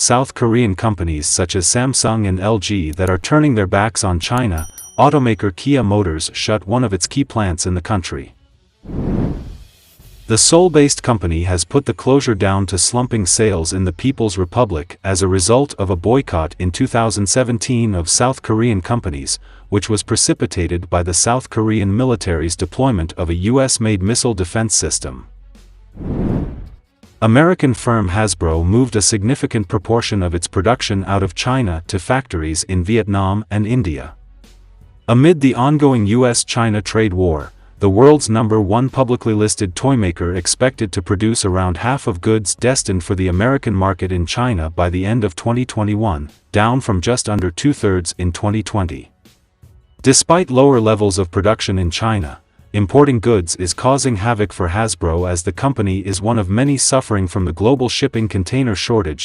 South Korean companies such as Samsung and LG that are turning their backs on China, automaker Kia Motors shut one of its key plants in the country. The Seoul-based company has put the closure down to slumping sales in the People's Republic as a result of a boycott in 2017 of South Korean companies, which was precipitated by the South Korean military's deployment of a US-made missile defense system. American firm Hasbro moved a significant proportion of its production out of China to factories in Vietnam and India. Amid the ongoing US-China trade war, the world's #1 publicly listed toymaker expected to produce around half of goods destined for the American market in China by the end of 2021, down from just under 2/3 in 2020. Despite lower levels of production in China, importing goods is causing havoc for Hasbro as the company is one of many suffering from the global shipping container shortage